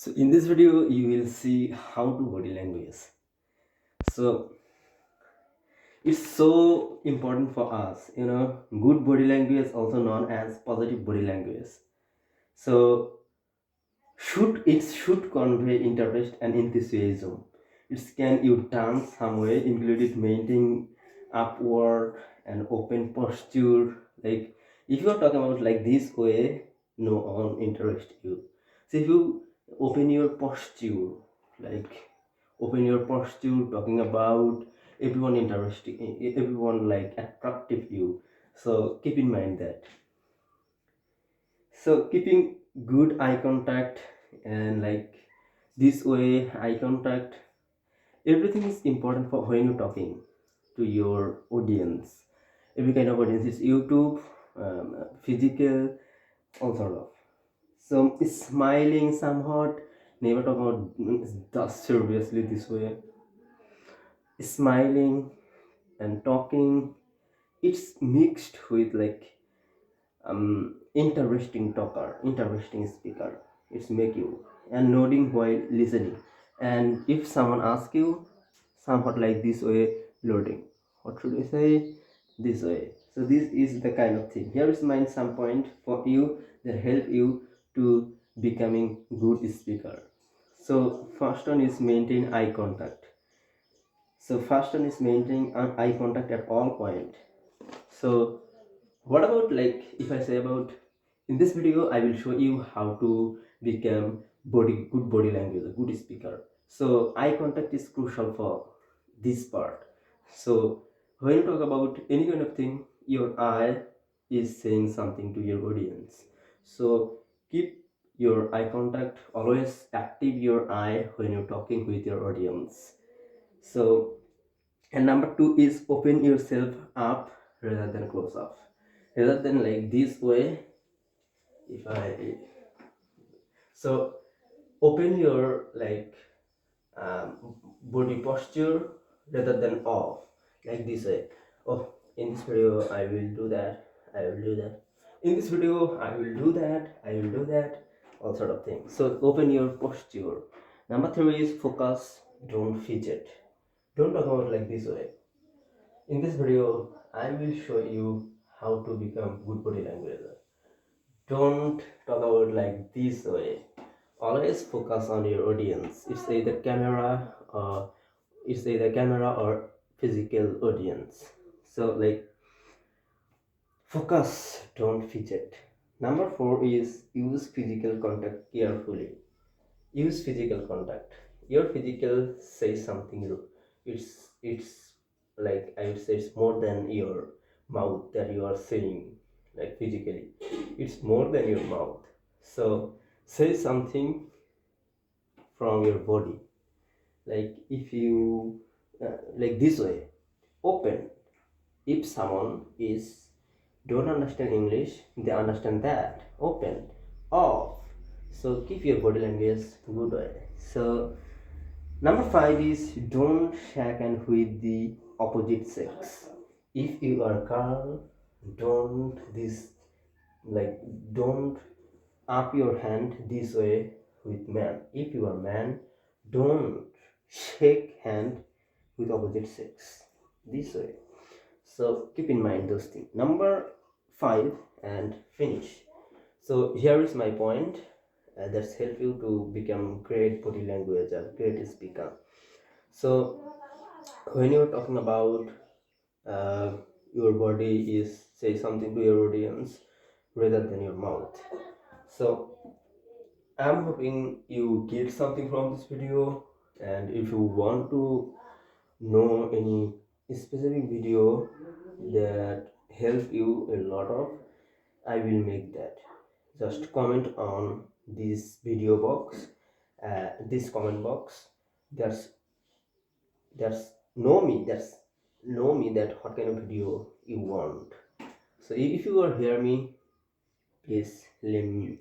So in this video you will see how to body language. So it's so important for us, good body language, also known as positive body language. So it should convey interest and enthusiasm. It can you turn some way, including maintaining upward and open posture. Like if you are talking about like this way, no one interest you. So if you open your posture, like open your posture, talking about everyone interesting, everyone like attractive you. So keep in mind that. So keeping good eye contact, and like this way eye contact, everything is important for when you're talking to your audience. Every kind of audience is YouTube, physical, all sort of. So smiling somewhat, never talk about just seriously this way. Smiling and talking, it's mixed with like interesting talker, interesting speaker. It's make you and nodding while listening. And if someone asks you, somewhat like this way, loading. What should we say? This way. So this is the kind of thing. Here is my some point for you that help you to becoming good speaker. So first one is maintain eye contact. So first one is maintaining eye contact at all point. So what about like if I say about in this video I will show you how to become good body language, a good speaker. So eye contact is crucial for this part. So when you talk about any kind of thing, your eye is saying something to your audience. So keep your eye contact, always active your eye when you're talking with your audience. So and number two is open yourself up rather than close up, rather than like this way. If I so open your like body posture rather than off, like this way. Oh, in this video I will do that, I will do that, in this video I will do that, I will do that, all sort of things. So open your posture. Number three is focus, don't fidget. Don't talk about like this way. In this video, I will show you how to become good body language. Don't talk about like this way. Always focus on your audience. It's either camera or physical audience. So like focus, don't fidget. Number four is use physical contact carefully. Use physical contact. Your physical says something. It's like I would say it's more than your mouth that you are saying, like physically it's more than your mouth. So say something from your body, like if you like this way. Open. If someone is don't understand English, they understand that. Open. Off. So keep your body language good way. So number five is don't shake and with the opposite sex. If you are girl, don't this like don't up your hand this way with man. If you are man, don't shake hand with opposite sex this way. So keep in mind those things. Number five and finish. So here is my point. That's help you to become great body language and great speaker. So when you're talking about uh, your body is say something to your audience rather than your mouth. So I'm hoping you get something from this video, and if you want to know any specific video that help you a lot of, I will make that. Just comment on this video box, this comment box. There's there's know me that what kind of video you want. So if you are hear me, please let me